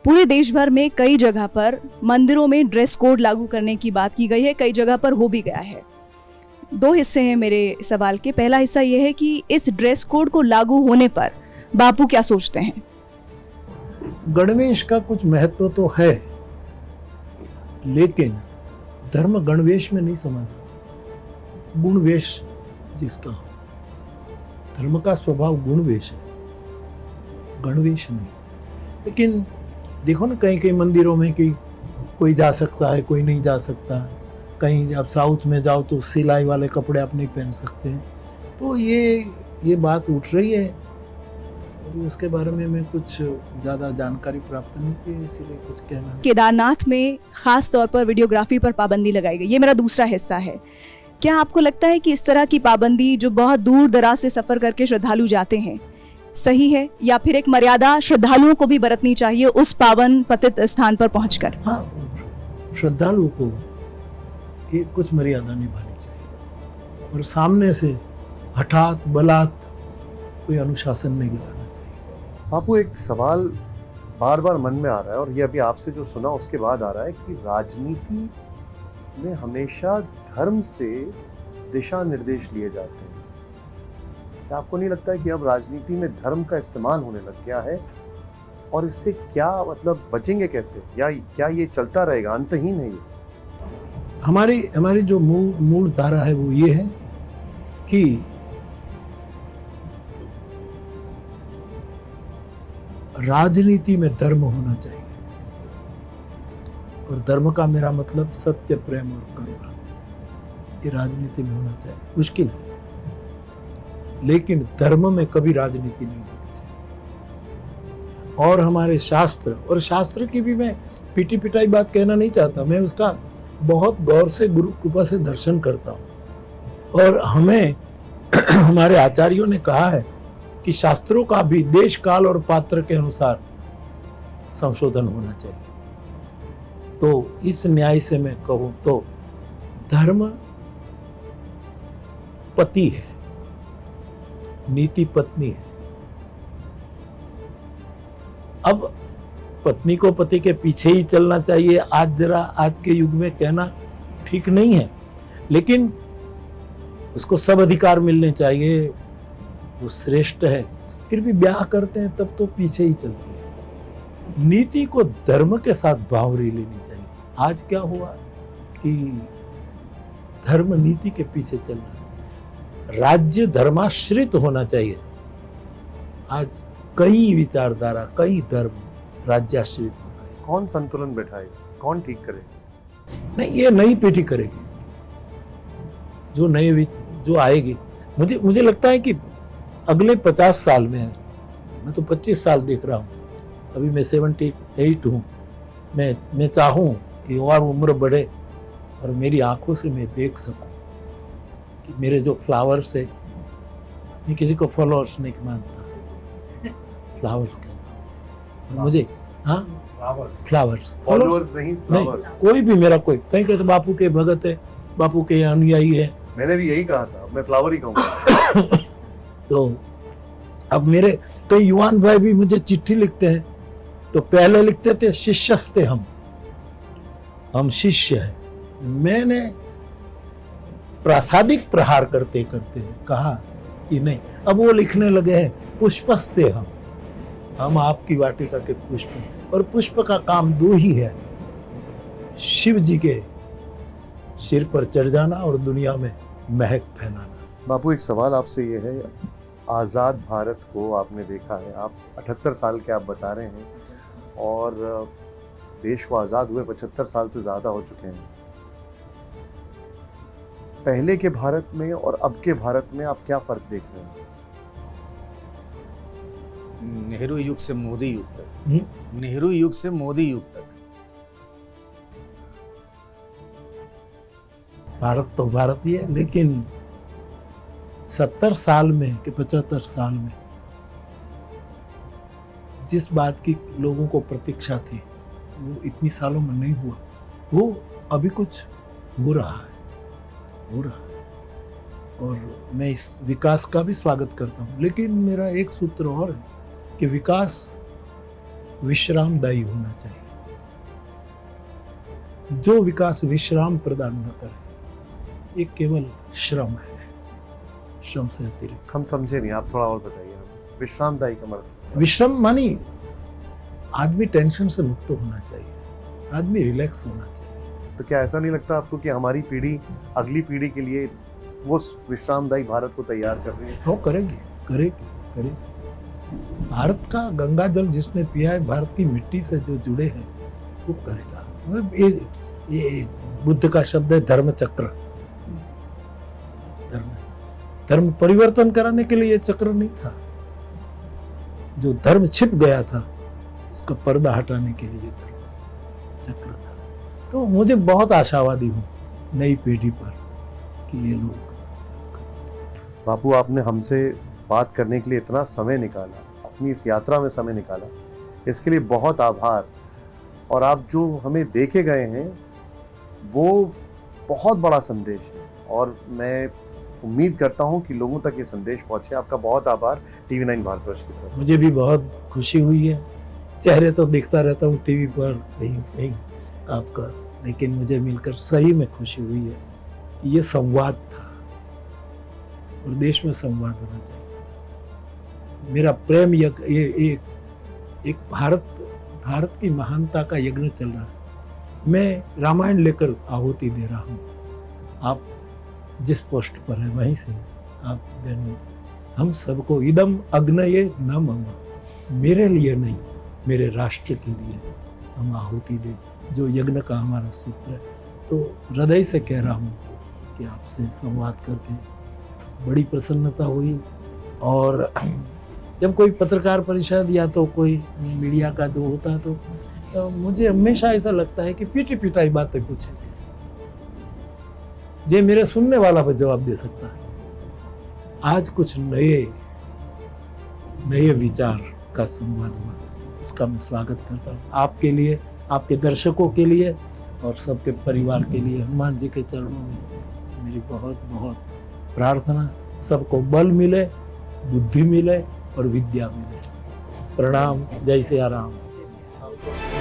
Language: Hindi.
पूरे देश भर में कई जगह पर मंदिरों में ड्रेस कोड लागू करने की बात की गई है, कई जगह पर हो भी गया है। दो हिस्से हैं मेरे सवाल के। पहला हिस्सा यह है कि इस ड्रेस कोड को लागू होने पर बापू क्या सोचते हैं? गणवेश का कुछ महत्व तो है, लेकिन धर्म गणवेश में नहीं समझा, गुणवेश जिसका हो। धर्म का स्वभाव गुणवेश है, गणवेश नहीं। लेकिन देखो ना, कहीं कहीं मंदिरों में कि कोई जा सकता है, कोई नहीं जा सकता। कहीं आप साउथ में जाओ तो सिलाई वाले कपड़े आप नहीं पहन सकते हैं। तो ये बात उठ रही है, उसके बारे में मैं कुछ ज़्यादा जानकारी प्राप्त नहीं की, इसीलिए कुछ कहना। केदारनाथ में खास तौर पर वीडियोग्राफी पर पाबंदी लगाई गई, ये मेरा दूसरा हिस्सा है। क्या आपको लगता है कि इस तरह की पाबंदी जो बहुत दूर दराज से सफर करके श्रद्धालु जाते हैं सही है, या फिर एक मर्यादा श्रद्धालुओं को भी बरतनी चाहिए उस पावन पतित स्थान पर पहुंचकर? हाँ, श्रद्धालुओं को एक कुछ मर्यादा निभानी चाहिए और सामने से हठात बलात् कोई अनुशासन नहीं लगाना चाहिए। बापू, एक सवाल बार बार मन में आ रहा है और ये अभी आपसे जो सुना उसके बाद आ रहा है कि राजनीति में हमेशा धर्म से दिशा निर्देश लिए जाते हैं। क्या आपको नहीं लगता है कि अब राजनीति में धर्म का इस्तेमाल होने लग गया है, और इससे क्या मतलब बचेंगे कैसे, या क्या ये चलता रहेगा, अंतहीन है ये? हमारी जो मूल धारा है वो ये है कि राजनीति में धर्म होना चाहिए, और धर्म का मेरा मतलब सत्य, प्रेम और करुणा। ये राजनीति में होना चाहिए। मुश्किल है, लेकिन धर्म में कभी राजनीति नहीं होनी चाहिए। और हमारे शास्त्र, और शास्त्र की भी मैं पीटी पिटाई बात कहना नहीं चाहता, मैं उसका बहुत गौर से गुरु कृपा से दर्शन करता हूँ। और हमें हमारे आचार्यों ने कहा है कि शास्त्रों का भी देश काल और पात्र के अनुसार संशोधन होना चाहिए। तो इस न्याय से मैं कहूँ तो धर्म पति है, नीति पत्नी है। अब पत्नी को पति के पीछे ही चलना चाहिए, आज के युग में कहना ठीक नहीं है, लेकिन उसको सब अधिकार मिलने चाहिए, वो श्रेष्ठ है। फिर भी ब्याह करते हैं तब तो पीछे ही चलती है। नीति को धर्म के साथ बावरी लेनी चाहिए। आज क्या हुआ कि धर्म नीति के पीछे चल रहा है, राज्य धर्माश्रित होना चाहिए। आज कई विचारधारा, कई धर्म राज्याश्रित हो गए। कौन संतुलन बैठाए, कौन ठीक करे? नहीं, ये नई पीढ़ी करेगी, जो आएगी। मुझे लगता है कि अगले 50 साल में, मैं तो 25 साल देख रहा हूँ, अभी मैं 78 हूँ। मैं चाहूँ कि और उम्र बढ़े और मेरी आंखों से मैं देख सकूँ कि मेरे जो फ्लावर्स है, मैं किसी को फॉलोअर्स नहीं मानता, फ्लावर्स कहता हूँ। मुझे हाँ, फ्लावर्स, फॉलोअर्स नहीं, फ्लावर्स। कोई भी मेरा कोई, कहीं कहते बापू के भगत है, बापू के अनुयायी है। मैंने भी यही कहा था, मैं फ्लावर ही कहूँगा। तो अब मेरे कई युवान भाई भी मुझे चिट्ठी लिखते हैं, तो पहले लिखते थे शिष्यस्ते हम शिष्य हैं। मैंने प्रासादिक प्रहार करते करते कहा कि नहीं, अब वो लिखने लगे हैं पुष्पस्ते हम आपकी वाटिका के पुष्प हैं। और पुष्प का काम दो ही है, शिव जी के सिर पर चढ़ जाना और दुनिया में महक फैलाना। बापू, एक सवाल आपसे ये है, आज़ाद भारत को आपने देखा है, आप 78 साल के आप बता रहे हैं, और देश को आज़ाद हुए 75 साल से ज़्यादा हो चुके हैं। पहले के भारत में और अब के भारत में आप क्या फ़र्क देख रहे हैं? नेहरू युग से मोदी युग तक, नेहरू युग से मोदी युग तक भारत तो भारत ही है, लेकिन 70 साल में कि 75 साल में जिस बात की लोगों को प्रतीक्षा थी, वो इतनी सालों में नहीं हुआ। वो अभी कुछ हो रहा है। और मैं इस विकास का भी स्वागत करता हूँ, लेकिन मेरा एक सूत्र और है कि विकास विश्रामदायी होना चाहिए। जो विकास विश्राम प्रदान न करे ये केवल श्रम है, श्रम से अतिरिक्त। हम समझे नहीं, आप थोड़ा और बताइए हमें। विश्रामदायी का मतलब? विश्राम मानी आदमी टेंशन से मुक्त होना चाहिए, आदमी रिलैक्स होना चाहिए। तो क्या ऐसा नहीं लगता आपको कि हमारी पीढ़ी अगली पीढ़ी के लिए वो विश्रामदायी भारत को तैयार कर रही है? वो करेगी, करेगी, करेगी। भारत का गंगा जल जिसने पिया है, भारत की मिट्टी से जो जुड़े हैं वो करेगा। ये बुद्ध का शब्द है धर्म चक्र। धर्म परिवर्तन कराने के लिए ये चक्र नहीं था, जो धर्म छिप गया था उसका पर्दा हटाने के लिए धर्म चक्र था। तो मुझे बहुत आशावादी हूँ नई पीढ़ी पर कि ये लोग। बापू, आपने हमसे बात करने के लिए इतना समय निकाला, अपनी इस यात्रा में समय निकाला, इसके लिए बहुत आभार। और आप जो हमें देके गए हैं वो बहुत बड़ा संदेश है, और मैं उम्मीद करता हूं कि लोगों तक ये संदेश पहुंचे। आपका बहुत आभार TV9 भारतवर्ष की तरफ से। मुझे भी बहुत खुशी हुई है। चेहरे तो देखता रहता हूँ टीवी पर कहीं कहीं आपका, लेकिन मुझे मिलकर सही में खुशी हुई है कि ये संवाद था और देश में संवाद होना चाहिए। मेरा प्रेम ये एक भारत की महानता का यज्ञ चल रहा है। मैं रामायण लेकर आहुति दे रहा हूँ। आप जिस पोस्ट पर है वहीं से आप बहनों, हम सबको इदम अग्नये न मम, मेरे लिए नहीं मेरे राष्ट्र के लिए हम आहुति दें, जो यज्ञ का हमारा सूत्र है। तो हृदय से कह रहा हूँ कि आपसे संवाद करके बड़ी प्रसन्नता हुई। और जब कोई पत्रकार परिषद या तो कोई मीडिया का जो होता है तो मुझे हमेशा ऐसा लगता है कि पीटी पिटाई बातें पूछे, जे मेरे सुनने वाला पर जवाब दे सकता है। आज कुछ नए विचार का संवाद हुआ, उसका मैं स्वागत करता हूँ। आपके लिए, आपके दर्शकों के लिए और सबके परिवार के लिए हनुमान जी के चरणों में मेरी बहुत बहुत प्रार्थना। सबको बल मिले, बुद्धि मिले और विद्या मिले। प्रणाम। जय सिया राम।